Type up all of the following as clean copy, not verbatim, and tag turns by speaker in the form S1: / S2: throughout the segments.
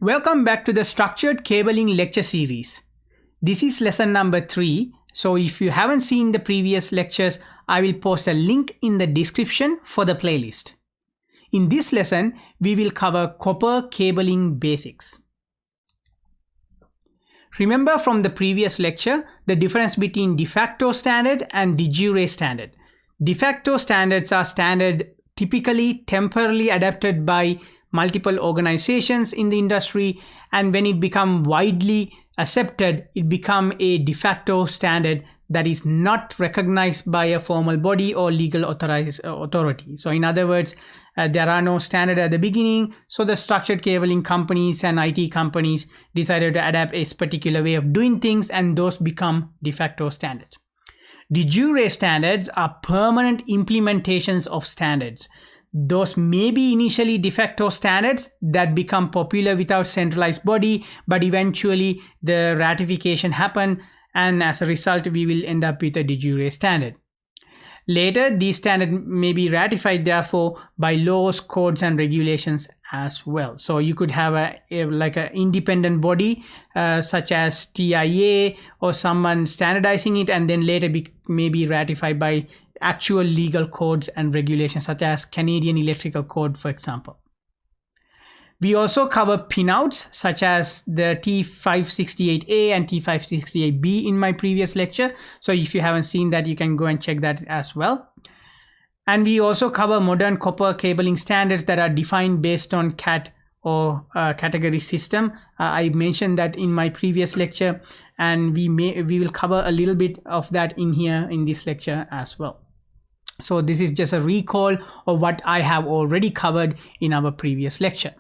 S1: Welcome back to the Structured Cabling lecture series. This is lesson number 3. So if you haven't seen the previous lectures, I will post a link in the description for the playlist. In this lesson, we will cover copper cabling basics. Remember from the previous lecture, the difference between de facto standard and de jure standard. De facto standards are standard typically temporarily adapted by multiple organizations in the industry, and when it become widely accepted, it become a de facto standard that is not recognized by a formal body or legal authority. So in other words, there are no standard at the beginning, so the structured cabling companies and IT companies decided to adapt a particular way of doing things, and those become de facto standards. De jure standards are permanent implementations of standards. Those may be initially de facto standards that become popular without centralized body, but eventually the ratification happen, and as a result we will end up with a de jure standard. Later, these standards may be ratified therefore by laws, codes and regulations as well. So you could have a independent body such as TIA or someone standardizing it, and then later may be ratified by actual legal codes and regulations such as Canadian Electrical Code, for example. We also cover pinouts such as the T568A and T568B in my previous lecture. So if you haven't seen that, you can go and check that as well. And we also cover modern copper cabling standards that are defined based on CAT or category system. I mentioned that in my previous lecture, and we will cover a little bit of that in here in this lecture as well. So this is just a recall of what I have already covered in our previous lecture.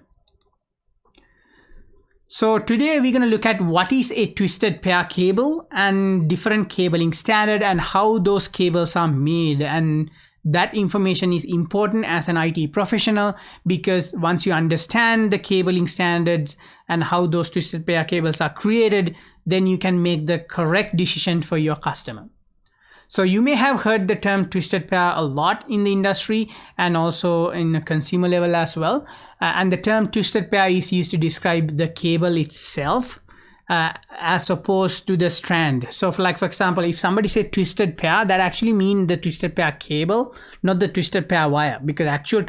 S1: So today we're going to look at what is a twisted pair cable and different cabling standard and how those cables are made. And that information is important as an IT professional, because once you understand the cabling standards and how those twisted pair cables are created, then you can make the correct decision for your customer. So you may have heard the term twisted pair a lot in the industry and also in a consumer level as well. And the term twisted pair is used to describe the cable itself as opposed to the strand. So for example, if somebody say twisted pair, that actually means the twisted pair cable, not the twisted pair wire, because actual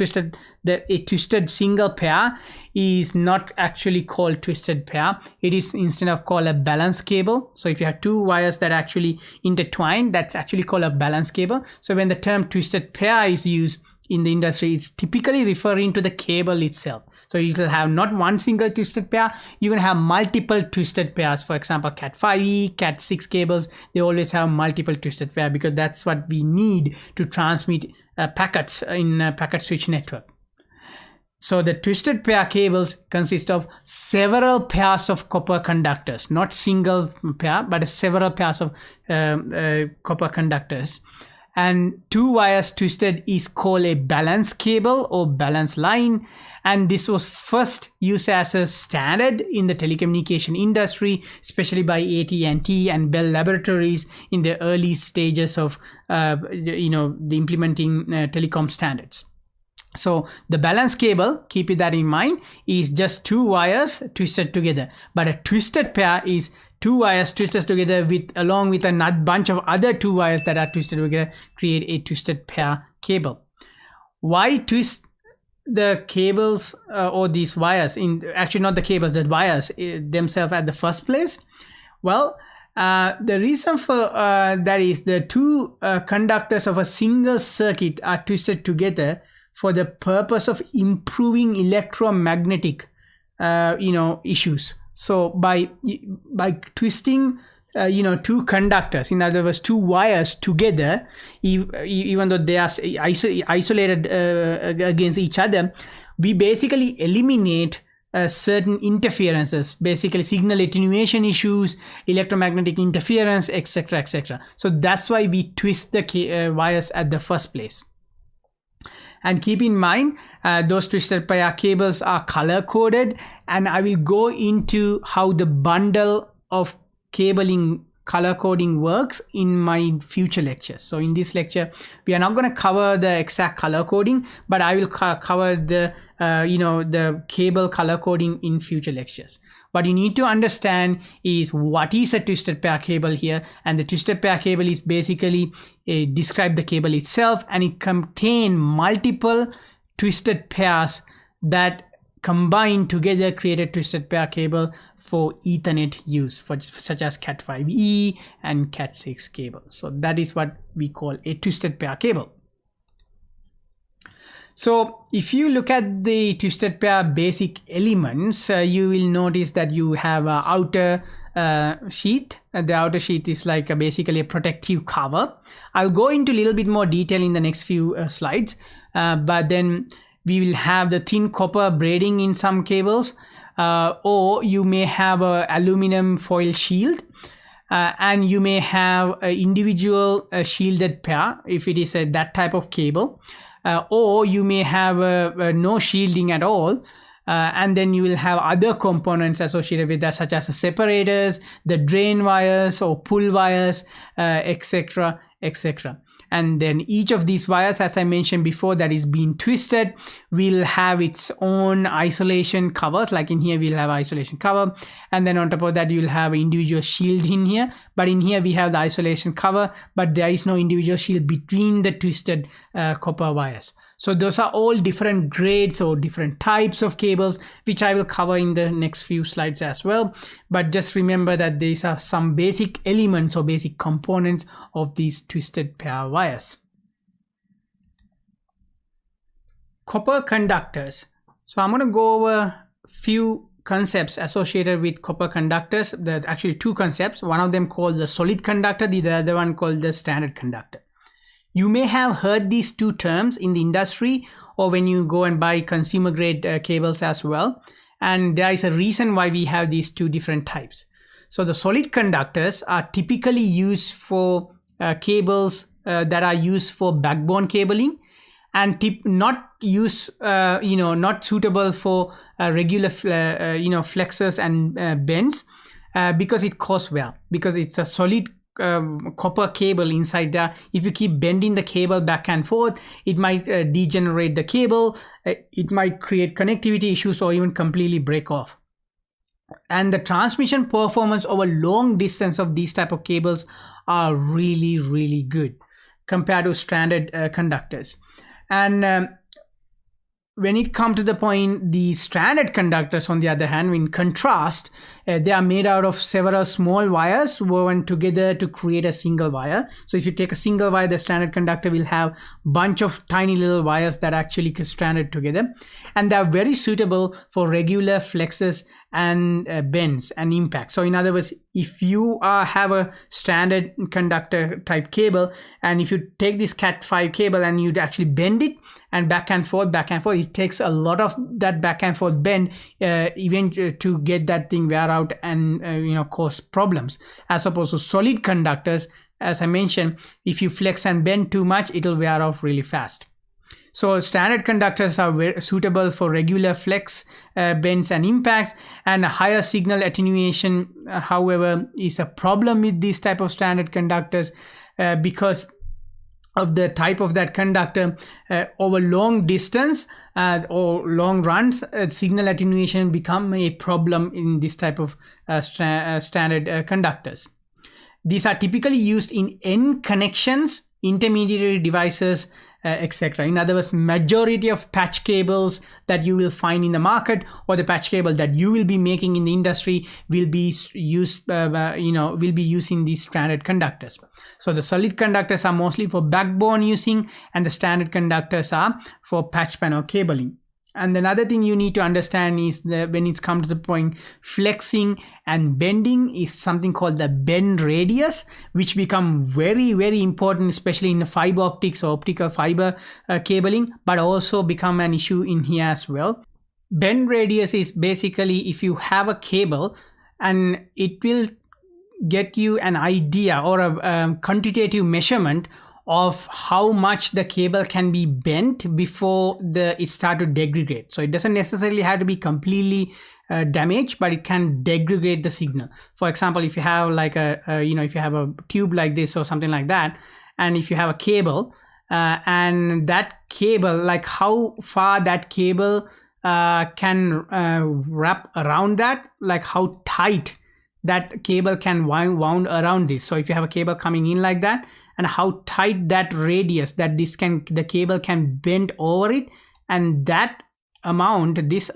S1: a twisted single pair is not actually called twisted pair. It is instead of called a balance cable. So if you have two wires that actually intertwine, that's actually called a balance cable. So when the term twisted pair is used in the industry, it's typically referring to the cable itself. So you will have not one single twisted pair, you can have multiple twisted pairs. For example, Cat5e, Cat6 cables, they always have multiple twisted pair because that's what we need to transmit packets in a packet switch network. So the twisted pair cables consist of several pairs of copper conductors, not single pair, but several pairs of copper conductors. And two wires twisted is called a balance cable or balance line. And this was first used as a standard in the telecommunication industry, especially by AT&T and Bell Laboratories in the early stages of the implementing telecom standards. So the balance cable, keep that in mind, is just two wires twisted together. But a twisted pair is two wires twisted together along with a bunch of other two wires that are twisted together, create a twisted pair cable. Why twist the cables or these wires? Actually not the cables, the wires themselves at the first place? Well, the reason for that is the two conductors of a single circuit are twisted together for the purpose of improving electromagnetic issues. So by twisting two conductors, in other words two wires together, even though they are isolated against each other, we basically eliminate certain interferences, basically signal attenuation issues, electromagnetic interference, etc., etc. So that's why we twist the wires at the first place. And keep in mind, those twisted pair cables are color coded, and I will go into how the bundle of cabling color coding works in my future lectures. So in this lecture, we are not going to cover the exact color coding, but I will cover the the cable color coding in future lectures. What you need to understand is what is a twisted pair cable here, and the twisted pair cable is basically describe the cable itself, and it contains multiple twisted pairs that combine together create a twisted pair cable for Ethernet use, such as Cat5e and Cat6 cable. So that is what we call a twisted pair cable. So if you look at the twisted pair basic elements, you will notice that you have an outer sheath. The outer sheath is like basically a protective cover. I'll go into a little bit more detail in the next few slides, but then we will have the thin copper braiding in some cables, or you may have a aluminum foil shield, and you may have an individual shielded pair if it is that type of cable. Or you may have no shielding at all, and then you will have other components associated with that, such as the separators, the drain wires or pull wires, etc, etc. And then each of these wires, as I mentioned before, that is being twisted will have its own isolation covers. Like in here we'll have isolation cover, and then on top of that you'll have individual shield in here, but in here we have the isolation cover, but there is no individual shield between the twisted copper wires. So those are all different grades or different types of cables, which I will cover in the next few slides as well. But just remember that these are some basic elements or basic components of these twisted pair wires. Copper conductors. So I'm going to go over a few concepts associated with copper conductors. There are actually two concepts. One of them called the solid conductor, the other one called the standard conductor. You may have heard these two terms in the industry or when you go and buy consumer grade cables as well. And there is a reason why we have these two different types. So the solid conductors are typically used for cables that are used for backbone cabling, and not suitable for regular flexors and bends because it costs well, because it's a solid copper cable inside there. If you keep bending the cable back and forth, it might degenerate the cable, it might create connectivity issues or even completely break off. And the transmission performance over long distance of these type of cables are really, really good compared to standard conductors. And when it comes to the point, the standard conductors, on the other hand, in contrast, they are made out of several small wires woven together to create a single wire. So if you take a single wire, the standard conductor will have a bunch of tiny little wires that actually stranded together, and they are very suitable for regular flexes and bends and impacts. So in other words, if you have a standard conductor type cable, and if you take this Cat5 cable and you'd actually bend it and back and forth, it takes a lot of that back and forth bend even to get that thing wear out and cause problems, as opposed to solid conductors. As I mentioned, if you flex and bend too much, it'll wear off really fast. So standard conductors are very suitable for regular flex, bends and impacts, and a higher signal attenuation, however, is a problem with these type of standard conductors because of the type of that conductor. Over long distance or long runs, signal attenuation become a problem in this type of standard conductors. These are typically used in end connections, intermediary devices, etc. In other words, majority of patch cables that you will find in the market, or the patch cable that you will be making in the industry, will be using these standard conductors. So the solid conductors are mostly for backbone using, and the standard conductors are for patch panel cabling. And another thing you need to understand is that when it's come to the point, flexing and bending is something called the bend radius, which become very, very important, especially in the fiber optics or optical fiber cabling, but also become an issue in here as well. Bend radius is basically if you have a cable and it will get you an idea or a quantitative measurement of how much the cable can be bent before it start to degrade. So it doesn't necessarily have to be completely damaged, but it can degrade the signal. For example, if you have like if you have a tube like this or something like that, and if you have a cable and that cable, like how far that cable can wrap around that, like how tight that cable can wound around this. So if you have a cable coming in like that, and how tight that radius that the cable can bend over it, and that amount, this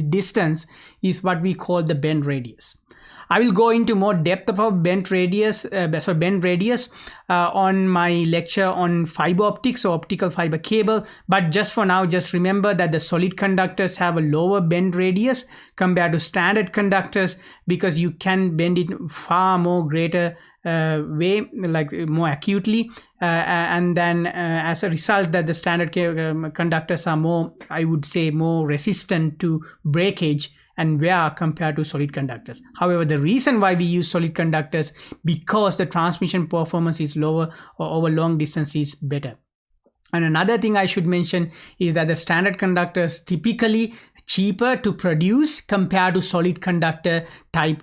S1: distance is what we call the bend radius. I will go into more depth about bend radius on my lecture on fiber optics or optical fiber cable. But just for now, just remember that the solid conductors have a lower bend radius compared to standard conductors, because you can bend it far more greater way, like more acutely, and then as a result that the standard conductors are more, I would say, more resistant to breakage and wear compared to solid conductors. However, the reason why we use solid conductors, because the transmission performance is lower or over long distance is better. And another thing I should mention is that the standard conductors typically cheaper to produce compared to solid conductor type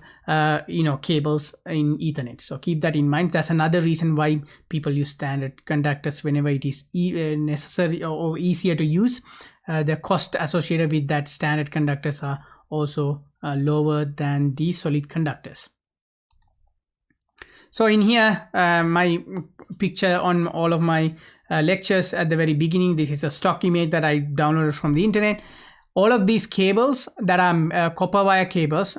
S1: cables in Ethernet. So keep that in mind. That's another reason why people use standard conductors whenever it is necessary or easier to use. The cost associated with that standard conductors are also lower than the solid conductors. So in here, my picture on all of my lectures at the very beginning, this is a stock image that I downloaded from the internet. All of these cables that are copper wire cables,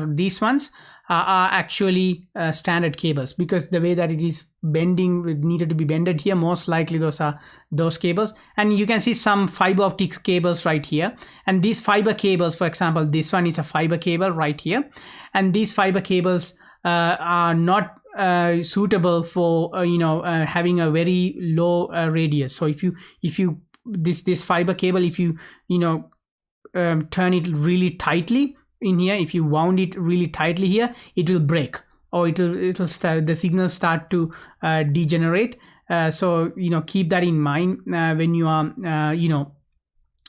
S1: these ones are actually standard cables, because the way that it is bending, it needed to be bended here, most likely those are those cables. And you can see some fiber optics cables right here, and these fiber cables, for example, this one is a fiber cable right here, and these fiber cables are not suitable for having a very low radius. So if you this fiber cable, if you turn it really tightly in here, if you wound it really tightly here, it will break, or it'll start, the signals start to degenerate. So keep that in mind when you are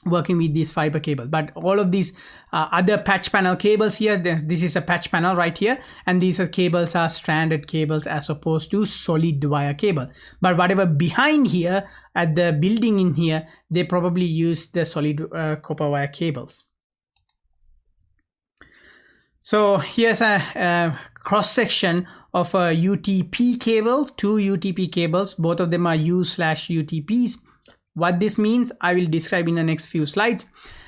S1: working with this fiber cable. But all of these other patch panel cables here, this is a patch panel right here, and these cables are standard cables as opposed to solid wire cable. But whatever behind here at the building in here, they probably use the solid copper wire cables. So here's a cross section of a UTP cable, two UTP cables, both of them are U/UTPs. What this means, I will describe in the next few slides.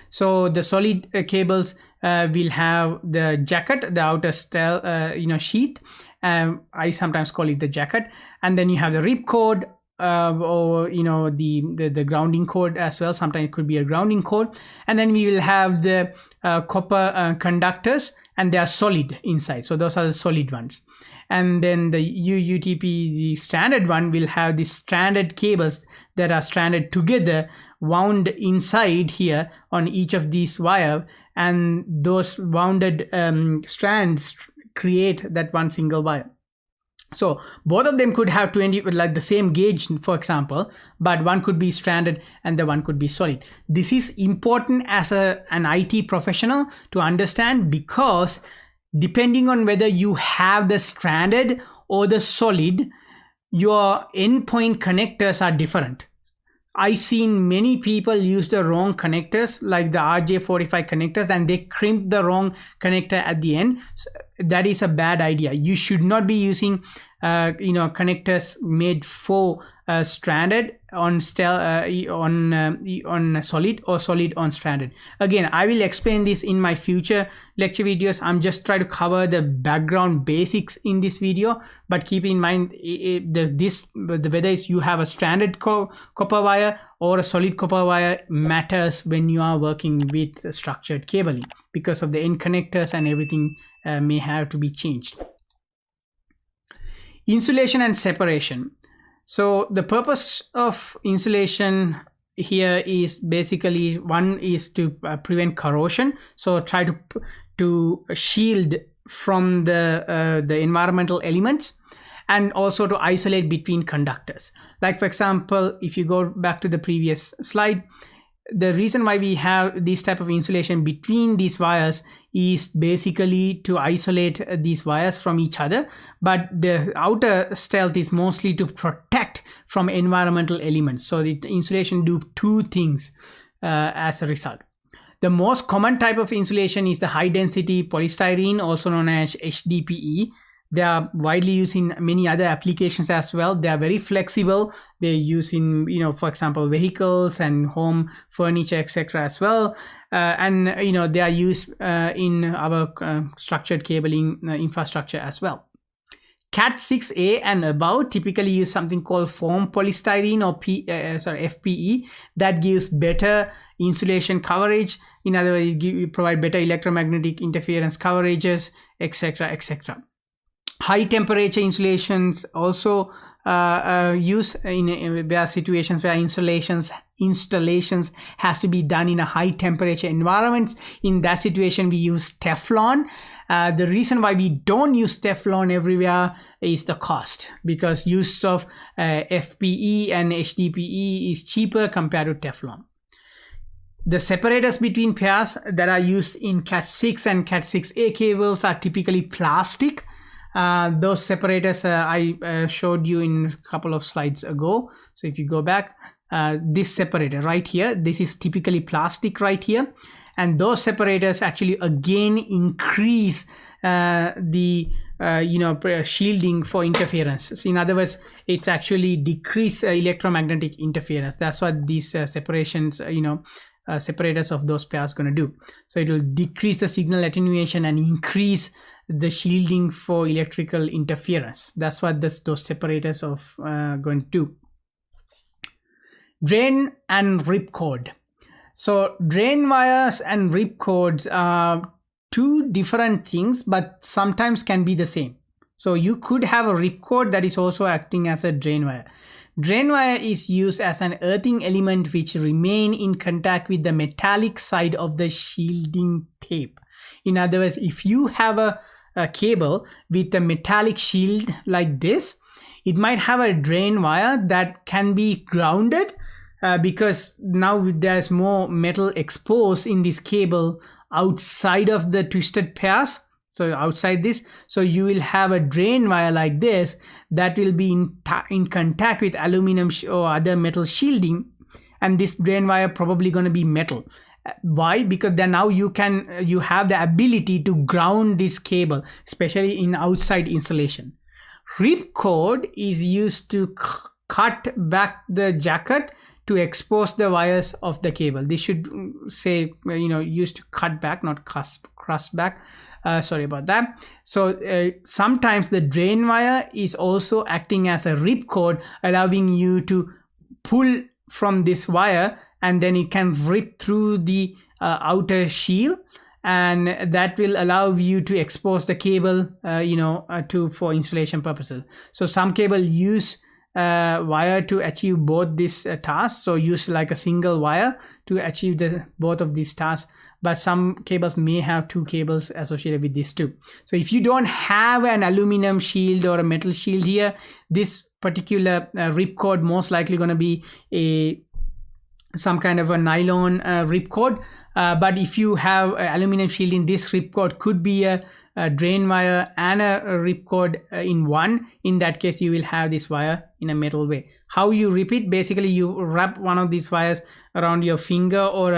S1: So the solid cables will have the jacket, the outer sheath. I sometimes call it the jacket, and then you have the ripcord, or the grounding cord as well. Sometimes it could be a grounding cord, and then we will have the copper conductors, and they are solid inside. So those are the solid ones. And then the UTP, the standard one, will have the stranded cables that are stranded together, wound inside here on each of these wire, and those wounded strands create that one single wire. So both of them could have 20, like the same gauge, for example, but one could be stranded and the one could be solid. This is important as an IT professional to understand, because depending on whether you have the stranded or the solid, your endpoint connectors are different. I've seen many people use the wrong connectors, like the RJ45 connectors, and they crimp the wrong connector at the end. So that is a bad idea. You should not be using connectors made for stranded on solid or solid on stranded. Again, I will explain this in my future lecture videos. I'm just trying to cover the background basics in this video, but keep in mind whether you have a stranded copper wire or a solid copper wire matters when you are working with structured cabling, because of the end connectors and everything may have to be changed. Insulation and separation. So the purpose of insulation here is basically, one is to prevent corrosion. So try to shield from the environmental elements, and also to isolate between conductors. Like for example, if you go back to the previous slide, the reason why we have this type of insulation between these wires is basically to isolate these wires from each other, but the outer stealth is mostly to protect from environmental elements. So the insulation do two things as a result. The most common type of insulation is the high density polystyrene, also known as HDPE. They are widely used in many other applications as well. They are very flexible. They're used in, for example, vehicles and home furniture, etc. as well. And they are used in our structured cabling infrastructure as well. Cat 6A and above typically use something called foam polystyrene or FPE that gives better insulation coverage. In other words, it provide better electromagnetic interference coverages, etc., etc. High temperature insulations also use in various situations where installations has to be done in a high temperature environment. In that situation, we use Teflon. The reason why we don't use Teflon everywhere is the cost, because use of FPE and HDPE is cheaper compared to Teflon. The separators between pairs that are used in Cat 6 and Cat 6A cables are typically plastic. Those separators I showed you in a couple of slides ago. So if you go back, this separator right here, this is typically plastic right here. And those separators actually again increase the shielding for interference. In other words, it's actually decrease electromagnetic interference. That's what these separations, separators of those pairs going to do. So it will decrease the signal attenuation and increase the shielding for electrical interference. That's what those separators of going to do. Drain and ripcord. So drain wires and ripcords are two different things, but sometimes can be the same. So you could have a ripcord that is also acting as a drain wire. Drain wire is used as an earthing element which remain in contact with the metallic side of the shielding tape. In other words, if you have a cable with a metallic shield like this, it might have a drain wire that can be grounded because now there's more metal exposed in this cable outside of the twisted pairs. So outside this, so you will have a drain wire like this that will be in contact with aluminum or other metal shielding, and this drain wire probably going to be metal. Why? Because then now you have the ability to ground this cable, especially in outside insulation. Ripcord is used to cut back the jacket to expose the wires of the cable. This should say used to cut back, not cross back. Sorry about that. So sometimes the drain wire is also acting as a ripcord, allowing you to pull from this wire, and then it can rip through the outer shield, and that will allow you to expose the cable for insulation purposes. So some cable use wire to achieve both these tasks, so use like a single wire to achieve both of these tasks, but some cables may have two cables associated with this too. So if you don't have an aluminum shield or a metal shield here, this particular ripcord most likely going to be some kind of a nylon ripcord, but if you have an aluminum shield in this ripcord, could be a drain wire and a ripcord in one. In that case, you will have this wire in a metal way. How you rip it? Basically, you wrap one of these wires around your finger or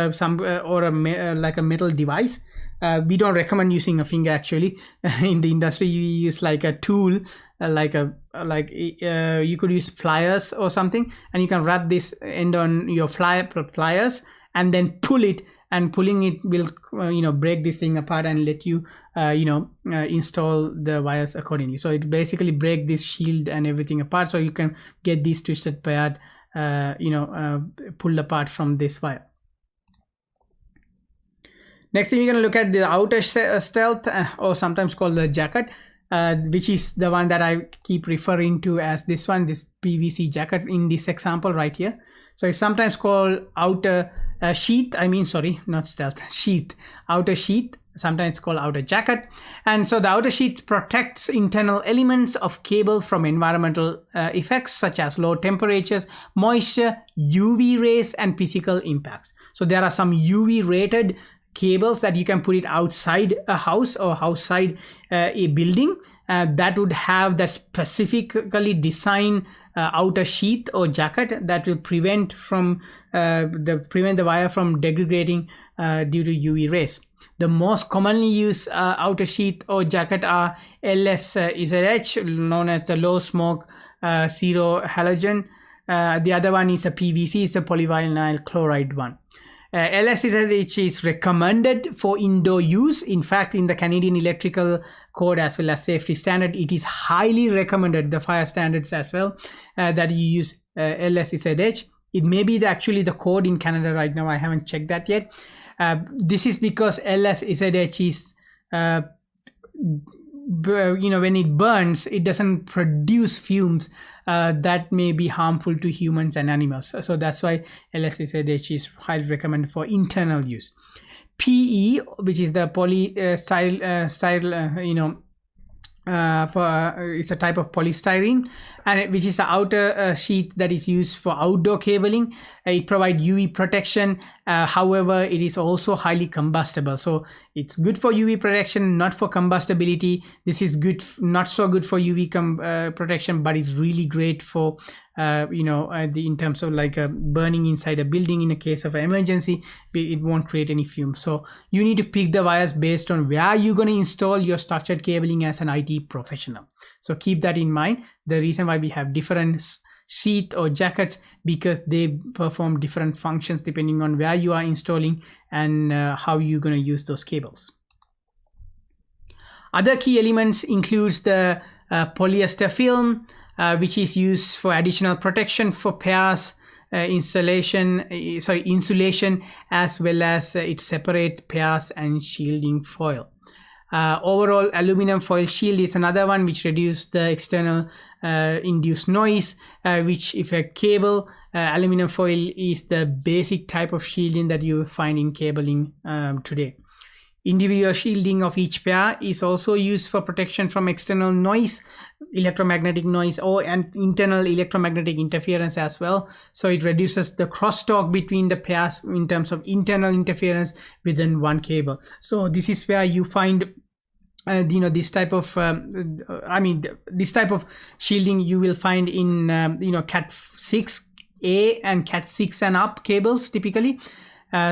S1: like a metal device. We don't recommend using a finger actually. In the industry, you use like a tool, you could use pliers or something, and you can wrap this end on your pliers and then pull it. And pulling it will break this thing apart and let you install the wires accordingly. So it basically break this shield and everything apart, so you can get these twisted paired pulled apart from this wire. Next thing, we're going to look at the outer stealth, or sometimes called the jacket, which is the one that I keep referring to as this one, this PVC jacket in this example right here. So it's sometimes called outer sheath, not stealth, sheath, outer sheath, sometimes called outer jacket. And so the outer sheet protects internal elements of cable from environmental effects such as low temperatures, moisture, UV rays, and physical impacts. So there are some UV rated cables that you can put it outside a house or outside a building that would have that specifically designed outer sheath or jacket that will prevent the wire from degrading due to UV rays. The most commonly used outer sheath or jacket are LS-ZH, known as the low smoke zero halogen. The other one is a PVC, it's a polyvinyl chloride one. LS-ZH is recommended for indoor use. In fact, in the Canadian Electrical Code as well as safety standard, it is highly recommended, the fire standards as well, that you use LS-ZH. It may be actually the code in Canada right now. I haven't checked that yet. This is because LS-ZH is, when it burns, it doesn't produce fumes that may be harmful to humans and animals. So that's why LS-ZH is highly recommended for internal use. PE, which is the it's a type of polystyrene, and which is the outer sheet that is used for outdoor cabling. It provides UV protection. However, it is also highly combustible. So it's good for UV protection, not for combustibility. This is good, not so good for UV protection, but it's really great for in terms of like burning inside a building in a case of an emergency. It won't create any fumes. So you need to pick the wires based on where you're going to install your structured cabling as an IT professional. So keep that in mind. The reason why we have different sheath or jackets, because they perform different functions depending on where you are installing and how you're going to use those cables. Other key elements includes the polyester film, which is used for additional protection for pairs, insulation, as well as it separates pairs and shielding foil. Overall, aluminum foil shield is another one which reduces the external induced noise, which if a cable, aluminum foil is the basic type of shielding that you will find in cabling today. Individual shielding of each pair is also used for protection from external noise, electromagnetic noise, and internal electromagnetic interference as well. So it reduces the crosstalk between the pairs in terms of internal interference within one cable. So this is where you find this type of this type of shielding you will find in Cat 6A and Cat 6 and up cables typically.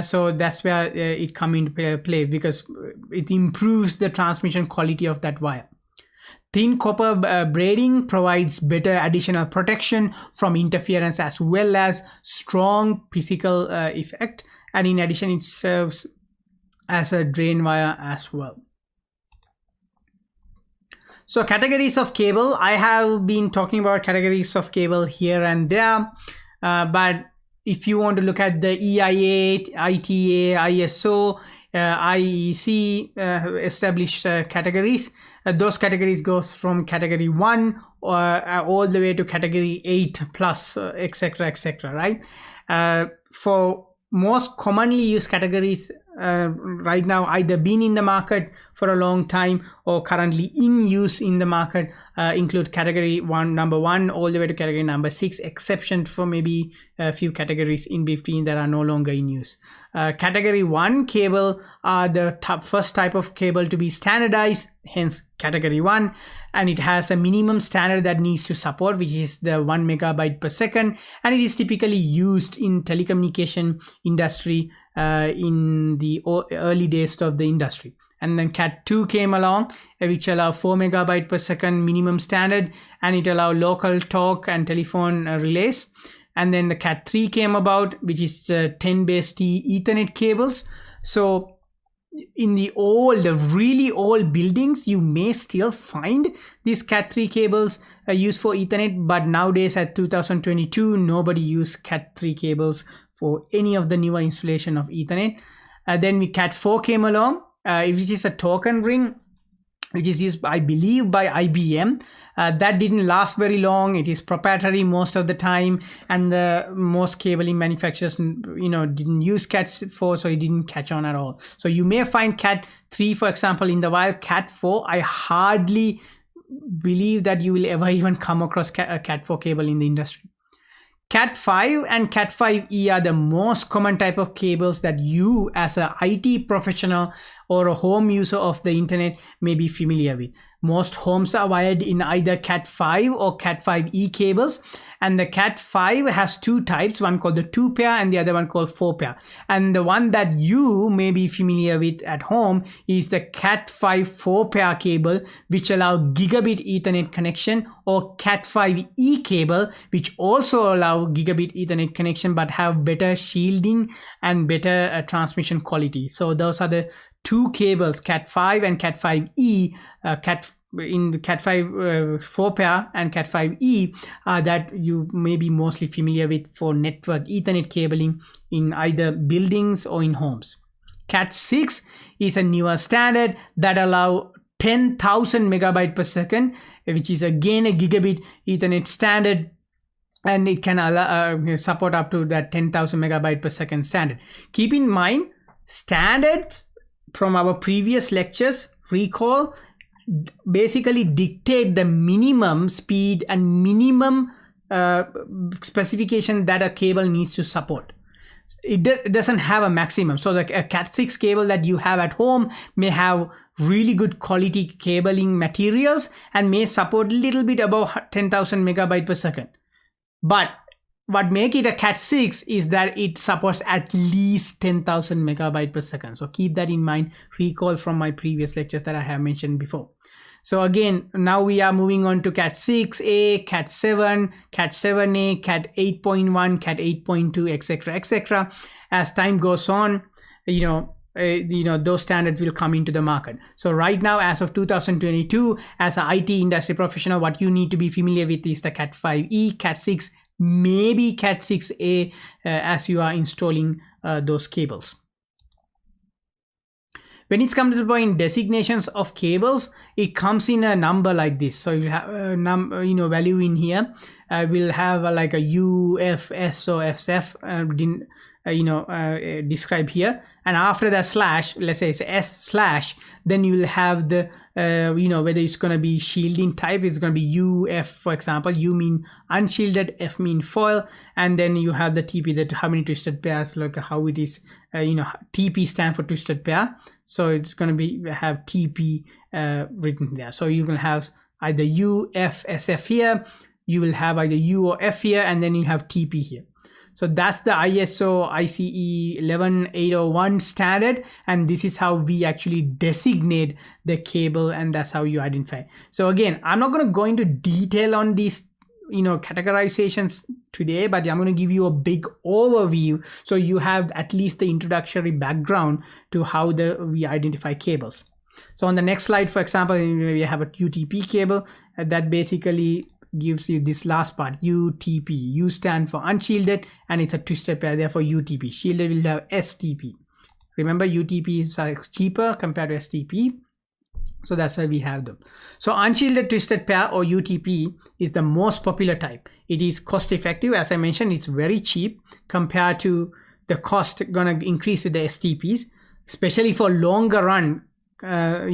S1: So that's where it come into play, because it improves the transmission quality of that wire. Thin copper braiding provides better additional protection from interference as well as strong physical effect, and in addition it serves as a drain wire as well. So categories of cable, I have been talking about categories of cable here and there, but if you want to look at the EIA, ITA, ISO, IEC established categories, those categories goes from category 1 all the way to category 8 plus, etc., right? For most commonly used categories right now, either been in the market for a long time or currently in use in the market, include category number 1 all the way to category number 6, exception for maybe a few categories in between that are no longer in use. Category 1 cable are the first type of cable to be standardized, hence category 1, and it has a minimum standard that needs to support, which is the 1 megabyte per second, and it is typically used in telecommunication industry in the early days of the industry. And then Cat 2 came along, which allow 4 megabyte per second minimum standard, and it allow local talk and telephone relays. And then the Cat 3 came about, which is 10BASE-T Ethernet cables. So in the really old buildings, you may still find these Cat 3 cables used for Ethernet, but nowadays at 2022, nobody use Cat 3 cables for any of the newer installation of Ethernet. Then Cat 4 came along, which is a token ring, which is used, I believe, by IBM. That didn't last very long. It is proprietary most of the time, and the most cabling manufacturers, didn't use Cat4, so it didn't catch on at all. So you may find Cat3, for example, in the wild. Cat4, I hardly believe that you will ever even come across a Cat4 cable in the industry. Cat5 and Cat5e are the most common type of cables that you as an IT professional or a home user of the internet may be familiar with. Most homes are wired in either Cat5 or Cat5e cables, and the Cat5 has two types, one called the 2-pair and the other one called 4-pair. And the one that you may be familiar with at home is the Cat5 4-pair cable, which allow gigabit Ethernet connection, or Cat5e cable, which also allow gigabit Ethernet connection but have better shielding and better transmission quality. So those are the two cables, Cat5 and Cat5e, in the Cat5 4-pair and Cat5e, that you may be mostly familiar with for network Ethernet cabling in either buildings or in homes. Cat6 is a newer standard that allow 10,000 megabyte per second, which is again a gigabit Ethernet standard, and it can allow, support up to that 10,000 megabyte per second standard. Keep in mind, standards from our previous lectures, recall, basically dictate the minimum speed and minimum specification that a cable needs to support. It doesn't have a maximum. So a Cat6 cable that you have at home may have really good quality cabling materials and may support a little bit above 10,000 megabyte per second. But what make it a Cat6 is that it supports at least 10,000 megabyte per second. So keep that in mind. Recall from my previous lectures that I have mentioned before. So again, now we are moving on to Cat6a, Cat7, Cat7a, Cat 8.1, Cat 8.2, etc., etc. As time goes on, those standards will come into the market. So right now, as of 2022, as an IT industry professional, what you need to be familiar with is the Cat5e, Cat6, maybe Cat6a, as you are installing those cables. When it's come to the point designations of cables, it comes in a number like this. So you have a value in here. We'll have like a U, F, S, or FSF described here, and after that slash, let's say it's S slash, then you will have the whether it's going to be shielding type. It's going to be UF, for example. U mean unshielded, F mean foil, and then you have the TP, that how many twisted pairs, like how it is, TP stand for twisted pair. So it's going to be have TP written there. So you will have either U, F, SF here. You will have either U or F here, and then you have TP here. So that's the ISO ICE 11801 standard, and this is how we actually designate the cable, and that's how you identify. So again, I'm not going to go into detail on these categorizations today, but I'm going to give you a big overview so you have at least the introductory background to how we identify cables. So on the next slide, for example, we have a UTP cable that basically gives you this last part, UTP. U stand for unshielded, and it's a twisted pair, therefore UTP. Shielded will have STP. Remember, UTP is cheaper compared to STP, so that's why we have them. So unshielded twisted pair, or UTP, is the most popular type. It is cost effective. As I mentioned, it's very cheap compared to the cost gonna increase with the STPs, especially for longer run. The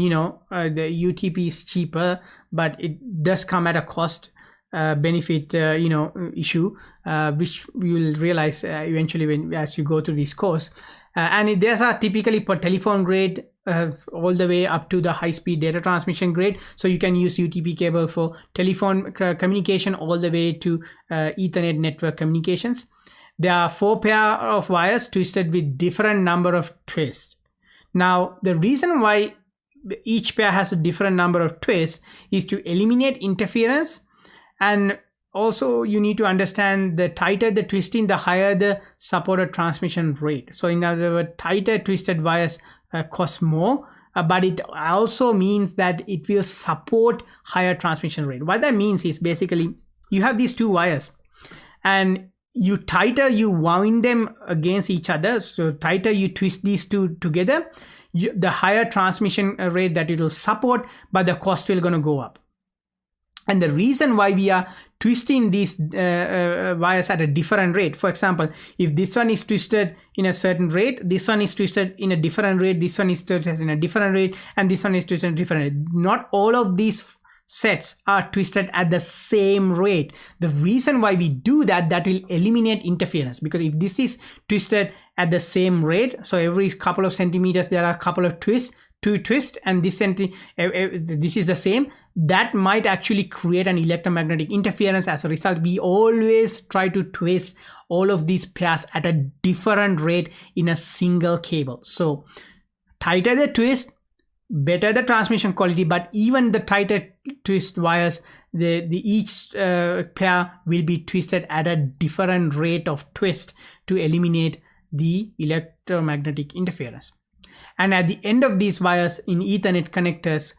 S1: UTP is cheaper, but it does come at a cost benefit issue, which you will realize eventually as you go through this course. And these are typically for telephone grade all the way up to the high-speed data transmission grade. So you can use UTP cable for telephone communication all the way to Ethernet network communications. There are 4 pair of wires twisted with different number of twists. Now, the reason why each pair has a different number of twists is to eliminate interference. And also you need to understand, the tighter the twisting, the higher the supported transmission rate. So in other words, tighter twisted wires cost more, but it also means that it will support higher transmission rate. What that means is basically you have these two wires, and you tighter you wind them against each other, so tighter you twist these two together, the higher transmission rate that it will support, but the cost will gonna go up. And the reason why we are twisting these wires at a different rate, for example, if this one is twisted in a certain rate, this one is twisted in a different rate, this one is twisted in a different rate, and this one is twisted in a different rate. Not all of these sets are twisted at the same rate. The reason why we do that will eliminate interference, because if this is twisted at the same rate, so every couple of centimeters there are a couple of twists, two twists, and this is the same, that might actually create an electromagnetic interference. As a result, we always try to twist all of these pairs at a different rate in a single cable. So tighter the twist, better the transmission quality, but even the tighter twist wires, each pair will be twisted at a different rate of twist to eliminate the electromagnetic interference. And at the end of these wires in Ethernet connectors,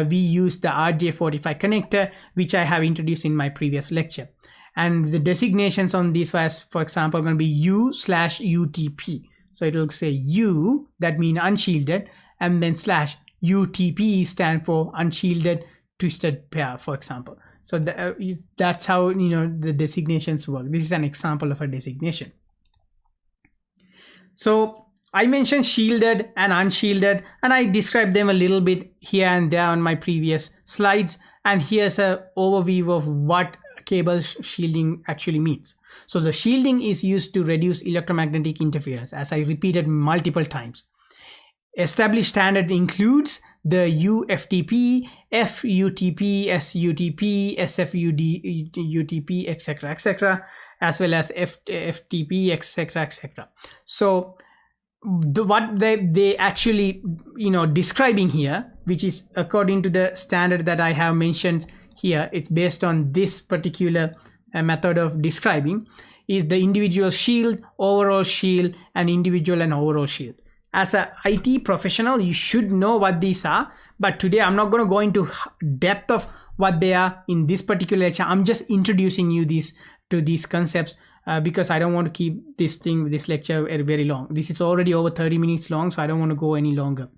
S1: we use the RJ45 connector, which I have introduced in my previous lecture. And the designations on these wires, for example, are going to be U/UTP. So it will say U, that means unshielded, and then slash UTP stand for unshielded twisted pair, for example. So that's how the designations work. This is an example of a designation. So I mentioned shielded and unshielded, and I described them a little bit here and there on my previous slides. And here's an overview of what cable shielding actually means. So the shielding is used to reduce electromagnetic interference, as I repeated multiple times. Established standard includes the UFTP, FUTP, SUTP, SFUTP, etc., as well as FTP, etc. So what they actually describing here, which is according to the standard that I have mentioned here, it's based on this particular method of describing, is the individual shield, overall shield, and individual and overall shield. As a IT professional, you should know what these are, but today I'm not going to go into depth of what they are in this particular lecture. I'm just introducing you to these concepts because I don't want to keep this lecture very long. This is already over 30 minutes long, so I don't want to go any longer.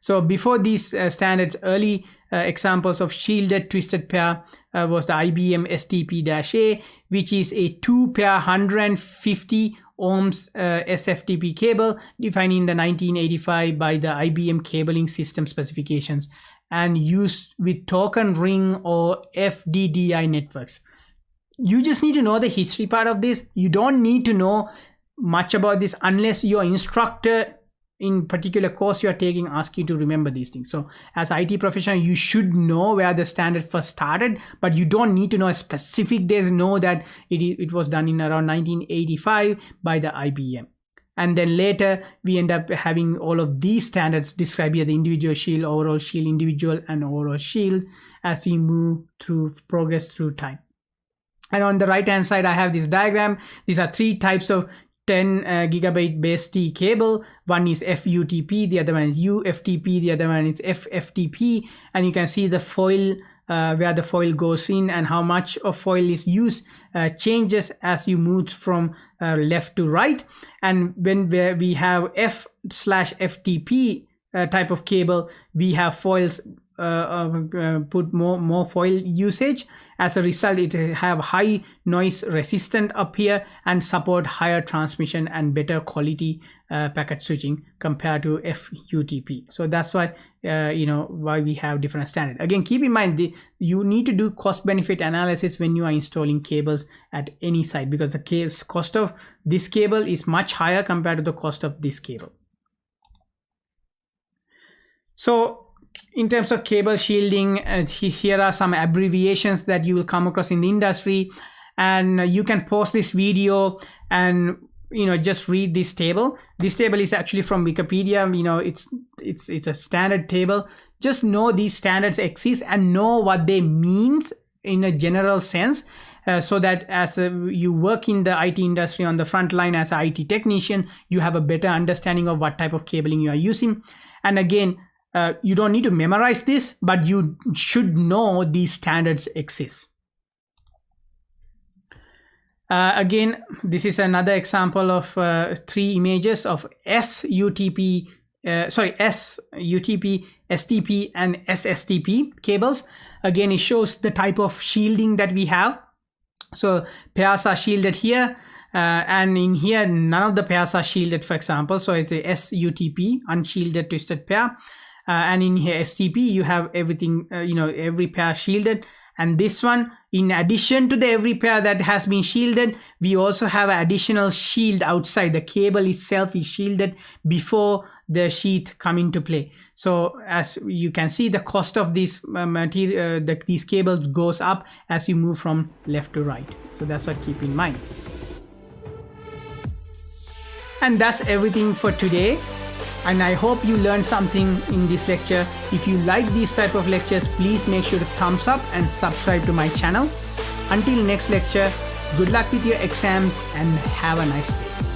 S1: So before these standards, early examples of shielded twisted pair was the IBM STP-A, which is a 2-pair 150 ohms SFTP cable defined in the 1985 by the IBM cabling system specifications and used with token ring or FDDI networks. You just need to know the history part of this. You don't need to know much about this unless your instructor in particular course you are taking asks you to remember these things. So as IT professional, you should know where the standard first started, but you don't need to know a specific days. Know that it was done in around 1985 by the IBM. And then later we end up having all of these standards described here: the individual shield, overall shield, individual and overall shield, as we progress through time. And on the right hand side, I have this diagram. These are three types of 10 gigabit base T cable. One is FUTP, the other one is UFTP, the other one is FFTP. And you can see the foil, where the foil goes in and how much of foil is used changes as you move from left to right. And when we have F/FTP type of cable, we have foils put more foil usage. As a result, it have high noise resistant up here and support higher transmission and better quality packet switching compared to FUTP. So that's why why we have different standard. Again, keep in mind you need to do cost benefit analysis when you are installing cables at any site, because the cost of this cable is much higher compared to the cost of this cable. So in terms of cable shielding, here are some abbreviations that you will come across in the industry, and you can pause this video and just read this table. This table is actually from Wikipedia. It's a standard table. Just know these standards exist and know what they mean in a general sense, so that as you work in the IT industry on the front line as an IT technician, you have a better understanding of what type of cabling you are using. And again, you don't need to memorize this, but you should know these standards exist. Again, this is another example of 3 images of SUTP, STP, and SSTP cables. Again, it shows the type of shielding that we have. So pairs are shielded here, and in here none of the pairs are shielded, for example. So it's a SUTP, unshielded twisted pair, and in here STP you have everything, every pair shielded. And this one, in addition to the every pair that has been shielded, we also have an additional shield outside. The cable itself is shielded before the sheath come into play. So as you can see, the cost of this material, these cables goes up as you move from left to right. So that's what keep in mind. And that's everything for today. And I hope you learned something in this lecture. If you like these type of lectures, please make sure to thumbs up and subscribe to my channel. Until next lecture, good luck with your exams and have a nice day.